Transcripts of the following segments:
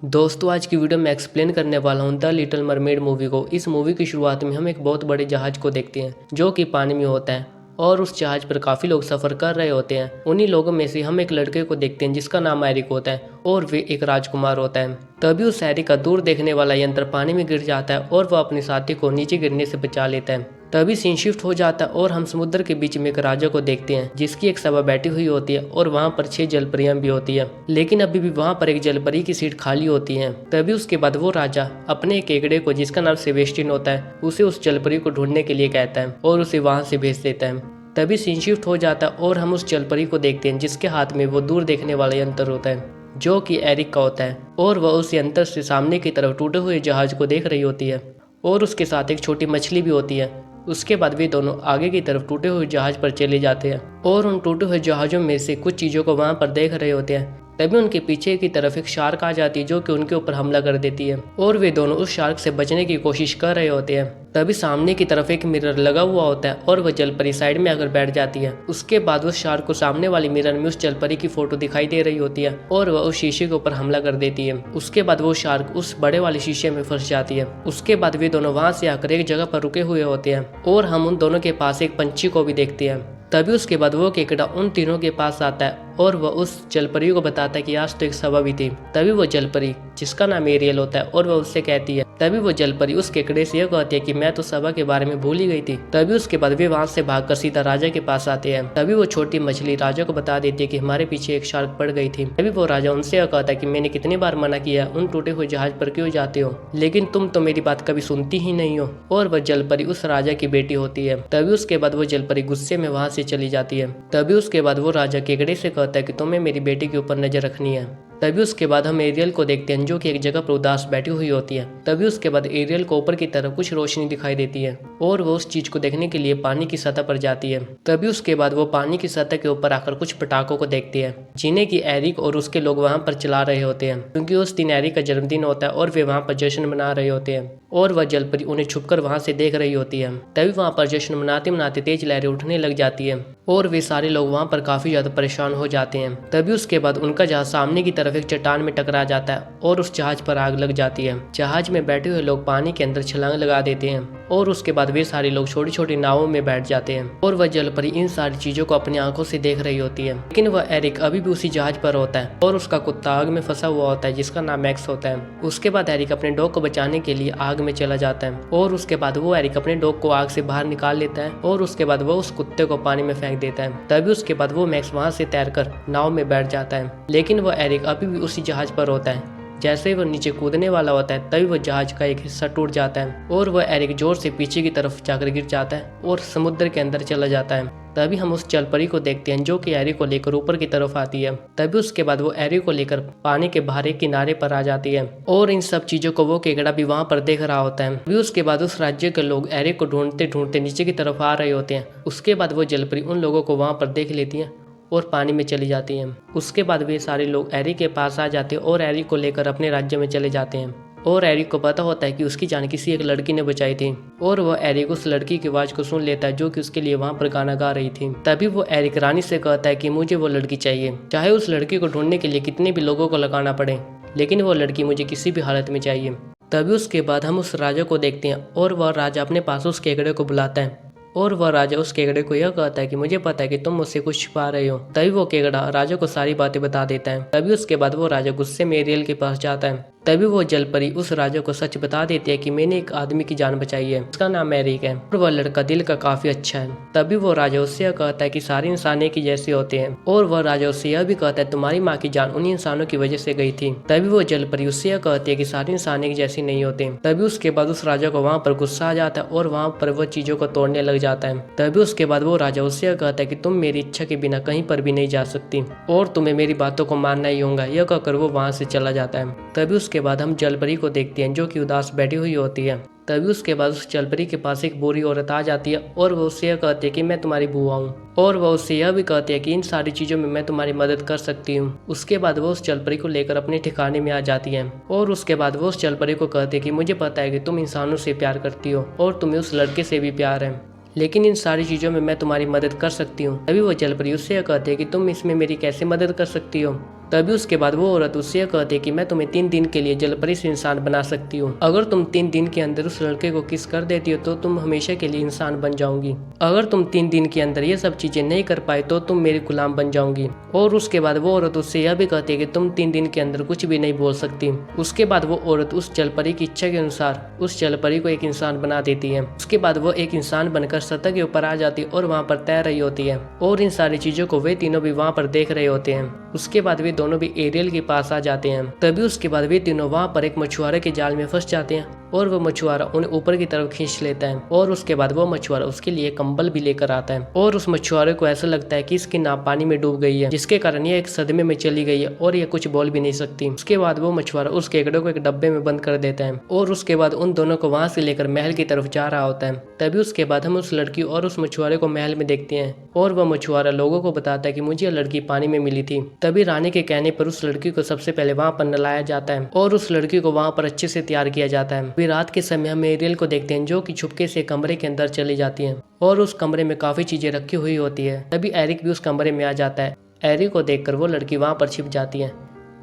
दोस्तों आज की वीडियो में एक्सप्लेन करने वाला हूँ द लिटिल मरमेड मूवी को। इस मूवी की शुरुआत में हम एक बहुत बड़े जहाज को देखते हैं जो कि पानी में होता है और उस जहाज पर काफ़ी लोग सफ़र कर रहे होते हैं। उन्हीं लोगों में से हम एक लड़के को देखते हैं जिसका नाम एरिक होता है और वे एक राजकुमार होता है। तभी उस एरिक का दूर देखने वाला यंत्र पानी में गिर जाता है और वह अपने साथी को नीचे गिरने से बचा लेता है। तभी सीन शिफ्ट हो जाता है और हम समुद्र के बीच में एक राजा को देखते हैं जिसकी एक सभा बैठी हुई होती है और वहाँ पर 6 जलपरियां भी होती है, लेकिन अभी भी वहाँ पर एक जलपरी की सीट खाली होती है। तभी उसके बाद वो राजा अपने एक केकड़े को जिसका नाम सेबेस्टियन होता है उसे उस जलपरी को ढूंढने के लिए कहता है और उसे वहाँ से भेज देता है। तभी सीन शिफ्ट हो जाता है और हम उस जलपरी को देखते हैं जिसके हाथ में वो दूर देखने वाला यंत्र होता है जो कि एरिक का होता है और वह उस यंत्र से सामने की तरफ टूटे हुए जहाज को देख रही होती है और उसके साथ एक छोटी मछली भी होती है। उसके बाद वे दोनों आगे की तरफ टूटे हुए जहाज पर चले जाते हैं और उन टूटे हुए जहाज़ों में से कुछ चीज़ों को वहां पर देख रहे होते हैं। तभी उनके पीछे की तरफ एक शार्क आ जाती है जो कि उनके ऊपर हमला कर देती है और वे दोनों उस शार्क से बचने की कोशिश कर रहे होते हैं। तभी सामने की तरफ एक मिरर लगा हुआ होता है और वह जलपरी साइड में आकर बैठ जाती है। उसके बाद उस शार्क को सामने वाली मिरर में उस जलपरी की फोटो दिखाई दे रही होती है और वह उस शीशे के ऊपर हमला कर देती है। उसके बाद वो शार्क उस बड़े वाले शीशे में फंस जाती है। उसके बाद वे दोनों वहां से आकर एक जगह पर रुके हुए होते हैं और हम उन दोनों के पास एक पंछी को भी देखते हैं। तभी उसके बाद वो केकड़ा उन तीनों के पास आता है और वह उस जलपरी को बताता है कि आज तो एक सभा भी थी। तभी वो जलपरी जिसका नाम एरियल होता है और वह उससे कहती है, तभी वो जलपरी उस केकड़े से यह कहती है कि मैं तो सभा के बारे में भूल ही गई थी। तभी उसके बाद वे वहां से भागकर सीधा राजा के पास आते हैं। तभी वो छोटी मछली राजा को बता देती है कि हमारे पीछे एक शार्क पड़ गई थी। तभी वो राजा उनसे यह कहता है कि मैंने कितनी बार मना किया उन टूटे हुए जहाज पर क्यों जाते हो, लेकिन तुम तो मेरी बात कभी सुनती ही नहीं हो। और वह जलपरी उस राजा की बेटी होती है। तभी उसके बाद वो जलपरी गुस्से में वहां से चली जाती है। तभी उसके बाद वो राजा केकड़े से कहता है कि तुम्हें मेरी बेटी के ऊपर नजर रखनी है। तभी उसके बाद हम एरियल को देखते हैं जो कि एक जगह पर उदास बैठी हुई होती है। तभी उसके बाद एरियल को ऊपर की तरफ कुछ रोशनी दिखाई देती है और वो उस चीज को देखने के लिए पानी की सतह पर जाती है। तभी उसके बाद वो पानी की सतह के ऊपर आकर कुछ पटाखों को देखती है जिन्हें कि एरिक और उसके लोग वहां पर चला रहे होते हैं, क्योंकि उस दिन एरिक का जन्मदिन होता है और वे वहां पर जश्न मना रहे होते हैं और वह जलपरी उन्हें छुपकर वहां से देख रही होती है। तभी वहां पर जश्न मनाते मनाते तेज लहरें उठने लग जाती है और वे सारे लोग वहां पर काफी ज्यादा परेशान हो जाते हैं। तभी उसके बाद उनका जहाज सामने की तरफ एक चट्टान में टकरा जाता है और उस जहाज पर आग लग जाती है। जहाज में बैठे हुए लोग पानी के अंदर छलांग लगा देते हैं और उसके बाद वे सारे लोग छोटी छोटी नावों में बैठ जाते हैं और वह जलपरी इन सारी चीजों को अपनी आंखों से देख रही होती है। लेकिन वह एरिक अभी भी उसी जहाज पर होता है और उसका कुत्ता आग में फंसा हुआ होता है जिसका नाम मैक्स होता है। उसके बाद एरिक अपने डॉग को बचाने के लिए आग में चला जाता है और उसके बाद वो एरिक अपने डॉग को आग से बाहर निकाल लेता है और उसके बाद वो उस कुत्ते को पानी में फेंक देता है। तभी उसके बाद वो मैक्स वहां से तैरकर नाव में बैठ जाता है, लेकिन वह एरिक अभी भी उसी जहाज पर होता है। जैसे ही वो नीचे कूदने वाला होता है तभी वह जहाज का एक हिस्सा टूट जाता है और वह एरिक जोर से पीछे की तरफ जाकर गिर जाता है और समुद्र के अंदर चला जाता है। तभी हम उस जलपरी को देखते हैं जो कि एरिक को लेकर ऊपर की तरफ आती है। तभी उसके बाद वो एरिक को लेकर पानी के बाहर एक किनारे पर आ जाती है और इन सब चीजों को वो केकड़ा भी वहां पर देख रहा होता है। तभी उसके बाद उस राज्य के लोग एरिक को ढूंढते ढूंढते नीचे की तरफ आ रहे होते हैं। उसके बाद वो जलपरी उन लोगों को वहां पर देख लेती है और पानी में चली जाती हैं। उसके बाद वे सारे लोग एरिक के पास आ जाते हैं और एरिक को लेकर अपने राज्य में चले जाते हैं और एरिक को पता होता है कि उसकी जान किसी एक लड़की ने बचाई थी और वह एरिक उस लड़की की आवाज को सुन लेता है जो कि उसके लिए वहां पर गाना गा रही थी। तभी वो एरिक रानी से कहता है कि मुझे वो लड़की चाहिए, चाहे उस लड़की को ढूंढने के लिए कितने भी लोगों को लगाना पड़े, लेकिन वो लड़की मुझे किसी भी हालत में चाहिए। तभी उसके बाद हम उस राजा को देखते हैं और वह राजा अपने पास उस केकड़े को बुलाता है और वह राजा उस केकड़े को यह कहता है कि मुझे पता है कि तुम मुझसे कुछ छिपा रहे हो। तभी वो केकड़ा राजा को सारी बातें बता देता है। तभी उसके बाद वो राजा गुस्से में एरियल के पास जाता है। तभी वो जलपरी उस राजा को सच बता देती है कि मैंने एक आदमी की जान बचाई है, उसका नाम एरिक है और वह लड़का दिल का काफी अच्छा है। तभी वो राजा उससे यह कहता है कि सारे इंसान एक ही जैसे होते हैं और वह राजा उससे यह भी कहता है तुम्हारी माँ की जान उन्हीं इंसानों की वजह से गई थी। तभी वो जलपरी उससे यह कहती है कि सारे इंसान एक जैसे नहीं होते। तभी उसके बाद उस राजा को वहाँ पर गुस्सा आ जाता है और वहाँ पर वो चीजों को तोड़ने लग जाता है। तभी उसके बाद वो राजा उससे यह कहता है कि तुम मेरी इच्छा के बिना कहीं पर भी नहीं जा सकती और तुम्हें मेरी बातों को मानना ही होगा। यह कहकर वो वहाँ से चला जाता है। तभी उसके बाद हम जलपरी को देखते हैं जो कि उदास बैठी हुई होती है। तभी उसके बाद उस जलपरी के पास एक बूढ़ी औरत आ जाती है और वो उससे यह कहती है कि मैं तुम्हारी बुआ हूँ और वह उससे यह भी कहती है कि इन सारी चीजों में मैं तुम्हारी मदद कर सकती हूँ। उसके बाद वो उस जलपरी को लेकर अपने ठिकाने में आ जाती है और उसके बाद वो उस जलपरी को कहती है कि मुझे पता है कि तुम इंसानों से प्यार करती हो और तुम्हें उस लड़के से भी प्यार है, लेकिन इन सारी चीज़ों में मैं तुम्हारी मदद कर सकती हूँ। तभी वो जलपरी उससे यह कहती है कि तुम इसमें मेरी कैसे मदद कर सकती हो। तभी उसके बाद वो औरत उससे यह कहती है कि मैं तुम्हें 3 दिन के लिए जलपरी से इंसान बना सकती हूँ। अगर तुम 3 दिन के अंदर उस लड़के को किस कर देती हो तो तुम हमेशा के लिए इंसान बन जाओगी। अगर तुम 3 दिन के अंदर ये सब चीजें नहीं कर पाए तो तुम मेरी गुलाम बन जाओगी। और उसके बाद वो औरत उससे यह भी कहती है कि तुम 3 दिन के अंदर कुछ भी नहीं बोल सकती। उसके बाद वो औरत उस जलपरी की इच्छा के अनुसार उस जलपरी को एक इंसान बना देती है। उसके बाद वो एक इंसान बनकर सतह के ऊपर आ जाती है और वहाँ पर तैर रही होती है और इन सारी चीजों को वे तीनों भी वहाँ पर देख रहे होते हैं। उसके बाद वे दोनों भी एरियल के पास आ जाते हैं। तभी उसके बाद वे तीनों वहाँ पर एक मछुआरे के जाल में फंस जाते हैं और वो मछुआरा उन्हें ऊपर की तरफ खींच लेता है और उसके बाद वो मछुआरा उसके लिए कंबल भी लेकर आता है और उस मछुआरे को ऐसा लगता है कि इसकी नाव पानी में डूब गई है, जिसके कारण ये एक सदमे में चली गई है और ये कुछ बोल भी नहीं सकती। उसके बाद वो मछुआरा उस केकड़े को एक डब्बे में बंद कर देता है और उसके बाद उन दोनों को वहां से लेकर महल की तरफ जा रहा होता है। तभी उसके बाद हम उस लड़की और उस मछुआरे को महल में देखते हैं और वह मछुआरा लोगों को बताता है कि मुझे यह लड़की पानी में मिली थी। तभी रानी के कहने पर उस लड़की को सबसे पहले वहां पर नहलाया जाता है और उस लड़की को वहां पर अच्छे से तैयार किया जाता है। फिर रात के समय हम एरियल को देखते हैं जो कि छुपके से कमरे के अंदर चली जाती है और उस कमरे में काफी चीजें रखी हुई होती है। तभी एरिक भी उस कमरे में आ जाता है। एरिक को देखकर वो लड़की वहां पर छिप जाती है।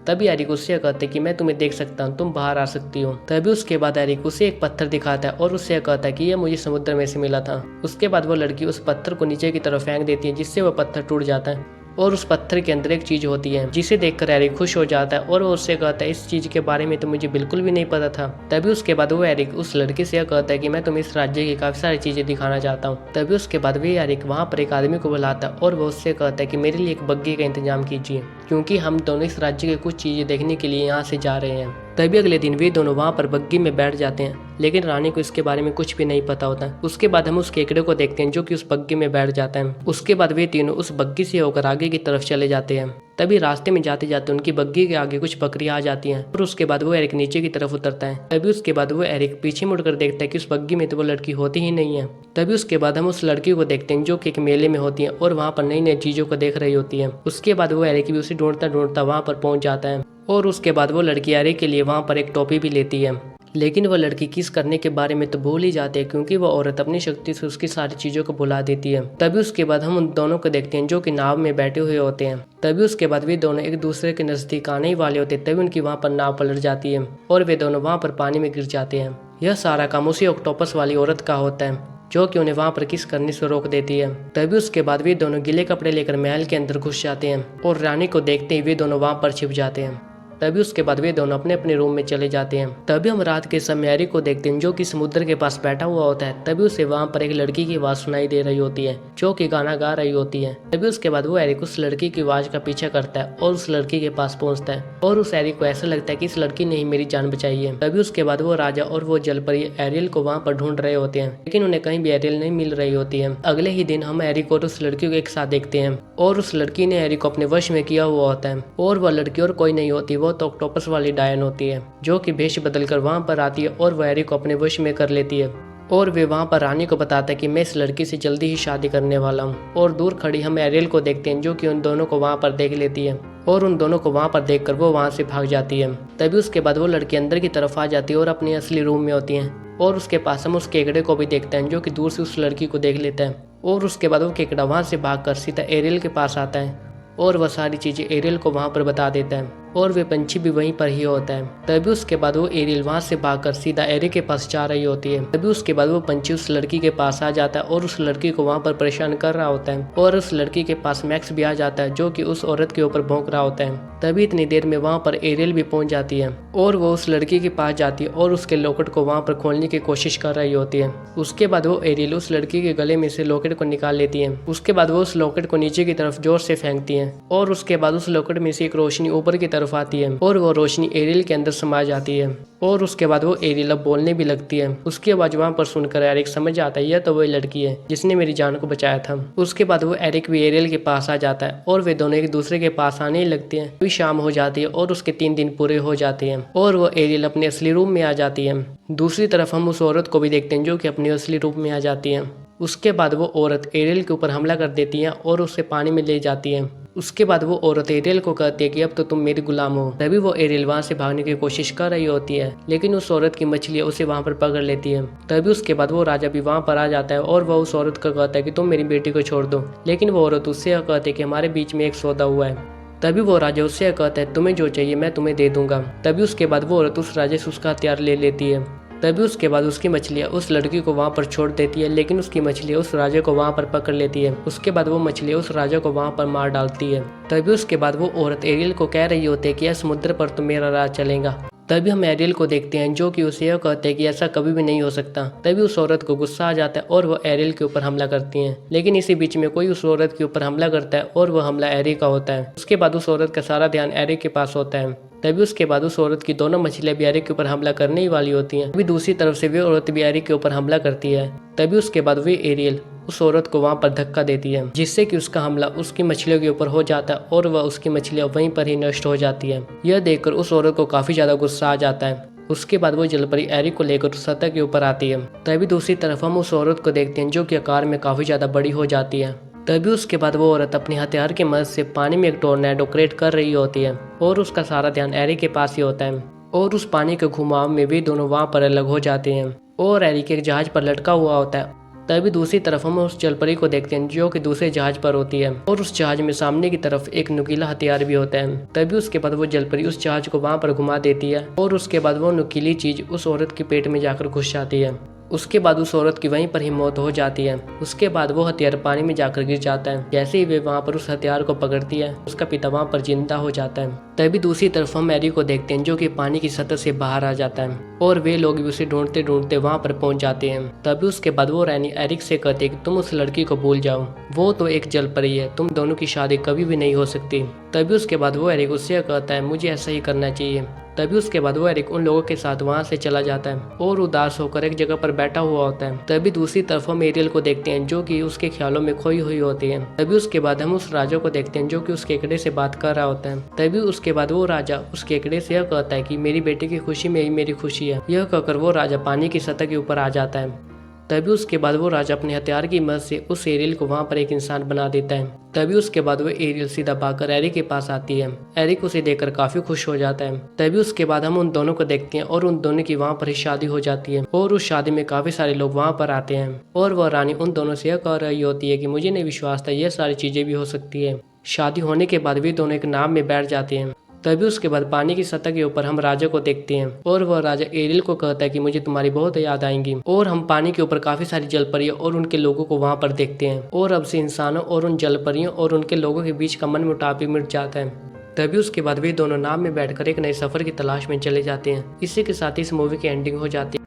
तभी एरिक उससे कहते हैं कि मैं तुम्हें देख सकता हूँ, तुम बाहर आ सकती हो। तभी उसके बाद एरिक उसे एक पत्थर दिखाता है और उससे कहता है कि यह मुझे समुद्र में से मिला था। उसके बाद वो लड़की उस पत्थर को नीचे की तरफ फेंक देती है जिससे वह पत्थर टूट जाता है और उस पत्थर के अंदर एक चीज होती है जिसे देखकर एरिक खुश हो जाता है और वो उससे कहता है इस चीज के बारे में तो मुझे बिल्कुल भी नहीं पता था। तभी उसके बाद वो एरिक उस लड़के से कहता है कि मैं तुम्हें इस राज्य की काफी सारी चीजें दिखाना चाहता हूँ। तभी उसके बाद वे एरिक वहाँ पर एक आदमी को बुलाता है और वो उससे कहता है कि मेरे लिए एक बग्घी का इंतजाम कीजिए क्योंकि हम दोनों इस राज्य की कुछ चीजें देखने के लिए यहाँ से जा रहे हैं। तभी अगले दिन वे दोनों वहाँ पर बग्घी में बैठ जाते हैं लेकिन रानी को इसके बारे में कुछ भी नहीं पता होता। उसके बाद हम उस केकड़े को देखते हैं जो कि उस बग्घी में बैठ जाता है। उसके बाद वे तीनों उस बग्घी से होकर आगे की तरफ चले जाते हैं। तभी रास्ते में जाते जाते उनकी बग्घी के आगे कुछ बकरियां आ जाती हैं और उसके बाद वो एरिक नीचे की तरफ उतरता है। तभी उसके बाद वो एरिक पीछे मुड़कर देखता है कि उस बग्घी में तो वो लड़की होती ही नहीं है। तभी उसके बाद हम उस लड़की को देखते हैं जो कि एक मेले में होती है और वहाँ पर नई नई चीजों को देख रही होती है। उसके बाद वो एरिक भी उसे ढूंढता ढूंढता वहाँ पर पहुंच जाता है और उसके बाद वो लड़की एरिक के लिए वहाँ पर एक टोपी भी लेती है। लेकिन वह लड़की किस करने के बारे में तो भूल ही जाती है क्योंकि वह औरत अपनी शक्ति से उसकी सारी चीजों को भुला देती है। तभी उसके बाद हम उन दोनों को देखते हैं जो कि नाव में बैठे हुए होते हैं। तभी उसके बाद वे दोनों एक दूसरे के नजदीक आने ही वाले होते हैं। तभी उनकी वहाँ पर नाव पलट जाती है और वे दोनों वहाँ पर पानी में गिर जाते हैं। यह सारा काम उसी ऑक्टोपस वाली औरत का होता है जो कि उन्हें वहाँ पर किस करने से रोक देती है। तभी उसके बाद वे दोनों गीले कपड़े लेकर महल के अंदर घुस जाते हैं और रानी को देखते ही वे दोनों वहाँ पर छिप जाते हैं। तभी उसके बाद वे दोनों अपने अपने रूम में चले जाते हैं। तभी हम रात के समय एरिक को देखते हैं जो कि समुद्र के पास बैठा हुआ होता है। तभी उसे वहाँ पर एक लड़की की आवाज सुनाई दे रही होती है जो कि गाना गा रही होती है। तभी उसके बाद वो एरिक उस लड़की की आवाज का पीछा करता है और उस लड़की के पास पहुंचता है और उस एरिक को ऐसा लगता है कि इस लड़की ने ही मेरी जान बचाई है। तभी उसके बाद वो राजा और वो जलपरी एरियल को वहाँ पर ढूंढ रहे होते हैं लेकिन उन्हें कहीं भी एरियल नहीं मिल रही होती है। अगले ही दिन हम एरिक और उस लड़की को एक साथ देखते हैं और उस लड़की ने एरिक को अपने वश में किया हुआ होता है और वह लड़की और कोई नहीं होती, वो तो ऑक्टोपस वाली डायन होती है जो कि भेष बदलकर वहां पर आती है और वह एरिक को अपने वश में कर लेती है और वे वहां पर रानी को बताता है कि मैं इस लड़की से जल्दी ही शादी करने वाला हूँ। और दूर खड़ी हम एरियल को देखते हैं जो कि उन दोनों को वहां पर देख लेती है और उन दोनों को वहां पर देखकर वो वहां से भाग जाती है। तभी उसके बाद वो लड़की अंदर की तरफ आ जाती है और अपने असली रूम में होती है और उसके पास हम उस केकड़े को भी देखते हैं जो कि दूर से उस लड़की को देख लेता है और उसके बाद वो केकड़ा वहां से भागकर सीधा एरियल के पास आता है और वह सारी चीजें एरियल को वहां पर बता देता है और वे पंछी भी वहीं पर ही होता है। तभी उसके बाद वो एरियल वहां से भागकर सीधा एरिक के पास जा रही होती है। तभी उसके बाद वो पंछी उस लड़की के पास आ जाता है और उस लड़की को वहां पर परेशान कर रहा होता है और उस लड़की के पास मैक्स भी आ जाता है जो कि उस औरत के ऊपर भौंक रहा होता है। तभी इतनी देर में वहां पर एरियल भी पहुंच जाती है और वो उस लड़की के पास जाती है और उसके लॉकेट को वहां पर खोलने की कोशिश कर रही होती है। उसके बाद वो एरियल उस लड़की के गले में से लॉकेट को निकाल लेती है। उसके बाद वो उस लॉकेट को नीचे की तरफ जोर से फेंकती है और उसके बाद उस लॉकेट में से एक रोशनी ऊपर की तरफ आती है और वो रोशनी एरियल के अंदर समा जाती है और उसके बाद वो एरियल अब बोलने भी लगती है। उसकी आवाज वहां पर सुनकर एरिक समझ आता है यह तो वही लड़की है जिसने मेरी जान को बचाया था। उसके बाद वो एरिक भी एरियल के पास आ जाता है और वे दोनों एक दूसरे के पास आने ही लगते हैं। अभी शाम हो जाती है और उसके 3 दिन पूरे हो जाते हैं और वो एरियल अपने असली रूप में आ जाती है। दूसरी तरफ हम उस औरत को भी देखते हैं जो कि अपने असली रूप में आ जाती है। उसके बाद वो औरत एरियल के ऊपर हमला कर देती है और उसे पानी में ले जाती है। उसके बाद वो औरत एरियल को कहती है कि अब तो तुम मेरी गुलाम हो। तभी वो एरियल वहां से भागने की कोशिश कर रही होती है लेकिन उस औरत की मछली उसे वहां पर पकड़ लेती है। तभी उसके बाद वो राजा भी वहां पर आ जाता है और वह उस औरत को कहता है कि तुम मेरी बेटी को छोड़ दो। लेकिन वो औरत उससे कहती है कि हमारे बीच में एक सौदा हुआ है तभी वो राजा उससे कहता है तुम्हें जो चाहिए मैं तुम्हें दे दूंगा। तभी उसके बाद वो औरत उस राजा से उसका हथियार ले लेती है। तभी उसके बाद उसकी मछलियाँ उस लड़की को वहाँ पर छोड़ देती है, लेकिन उसकी मछलियाँ उस राजा को वहाँ पर पकड़ लेती है। उसके बाद वो मछलियाँ उस राजा को वहाँ पर मार डालती है। तभी उसके बाद वो औरत एरियल को कह रही होती है कि यह समुद्र पर तो मेरा राज चलेगा। तभी हम एरियल को देखते हैं जो कि उसे यह कहते हैं कि ऐसा कभी भी नहीं हो सकता। तभी उस औरत को गुस्सा आ जाता है और वो एरियल के ऊपर हमला करती हैं। लेकिन इसी बीच में कोई उस औरत के ऊपर हमला करता है और वह हमला एरी का होता है। उसके बाद उस औरत का सारा ध्यान एरी के पास होता है। तभी उसके बाद उस औरत की दोनों मछलियां भी एरी के ऊपर हमला करने ही वाली होती हैं। तभी दूसरी तरफ से वे औरत भी एरी के ऊपर हमला करती है। तभी उसके बाद वे एरियल उस औरत को वहां पर धक्का देती है, जिससे कि उसका हमला उसकी मछलियों के ऊपर हो जाता है और वह उसकी मछलियां वहीं पर ही नष्ट हो जाती है। यह देखकर उस औरत को काफी ज्यादा गुस्सा आ जाता है। उसके बाद वो जलपरी एरी को लेकर उस सतह के ऊपर आती है। तभी दूसरी तरफ हम उस औरत को देखते हैं जो कि आकार में काफी ज्यादा बड़ी हो जाती है। तभी उसके बाद वो औरत अपने हथियार की मदद से पानी में एक टोर्नेडो क्रिएट कर रही होती है और उसका सारा ध्यान एरी के पास ही होता है। और उस पानी के घुमाव में भी दोनों वहां पर अलग हो जाते हैं और एरी के एक जहाज पर लटका हुआ होता है। तभी दूसरी तरफ हम उस जलपरी को देखते हैं जो कि दूसरे जहाज पर होती है और उस जहाज में सामने की तरफ एक नुकीला हथियार भी होता है। तभी उसके बाद वो जलपरी उस जहाज को वहां पर घुमा देती है और उसके बाद वो नुकीली चीज उस औरत के पेट में जाकर घुस जाती है। उसके बाद उस औरत की वहीं पर ही मौत हो जाती है। उसके बाद वो हथियार पानी में जाकर गिर जाता है। जैसे ही वे वहां पर उस हथियार को पकड़ती है उसका पिता वहां पर जिंदा हो जाता है। तभी दूसरी तरफ हम एरी को देखते हैं जो कि पानी की सतह से बाहर आ जाता है और वे लोग भी उसे ढूंढते ढूंढते वहां पर पहुंच जाते हैं। तभी उसके बाद वो रानी एरिक से कहते हैं कि तुम उस लड़की को भूल जाओ, वो तो एक जलपरी है, तुम दोनों की शादी कभी भी नहीं हो सकती। तभी उसके बाद वो एरिक उससे कहता है मुझे ऐसा ही करना चाहिए। तभी उसके बाद वो एरिक उन लोगों के साथ वहां से चला जाता है और उदास होकर एक जगह पर बैठा हुआ होता है। तभी दूसरी तरफ हम एरियल को देखते हैं जो कि उसके ख्यालों में खोई हुई होती है। तभी उसके बाद हम उस राजा को देखते हैं जो कि उस केकड़े से बात कर रहा होता है। तभी उसके बाद वो राजा उस केकड़े से यह कहता है कि मेरी बेटी की खुशी में ही मेरी खुशी है। यह कहकर वो राजा पानी की सतह के ऊपर आ जाता है। तभी उसके बाद वो राजा अपने हथियार की मदद से उस एरियल को वहां पर एक इंसान बना देता है। तभी उसके बाद वो एरियल सीधा भागकर एरिक के पास आती है। एरिक उसे देखकर काफी खुश हो जाता है। तभी उसके बाद हम उन दोनों को देखते हैं और उन दोनों की वहां पर ही शादी हो जाती है और उस शादी में काफी सारे लोग वहां पर आते हैं और वह रानी उन दोनों से यह कह रही होती है कि मुझे नहीं विश्वास था ये सारी चीजें भी हो सकती है। शादी होने के बाद भी दोनों एक नाव में बैठ जाते हैं। तभी उसके बाद पानी की सतह के ऊपर हम राजा को देखते हैं और वह राजा एरियल को कहता है कि मुझे तुम्हारी बहुत याद आएंगी। और हम पानी के ऊपर काफी सारी जलपरियों और उनके लोगों को वहां पर देखते हैं और अब से इंसानों और उन जलपरियों और उनके लोगों के बीच का मनमुटाव भी मिट जाता है। तभी उसके बाद वे दोनों नाव में बैठकर एक नए सफर की तलाश में चले जाते हैं। इसी के साथ इस मूवी की एंडिंग हो जाती है।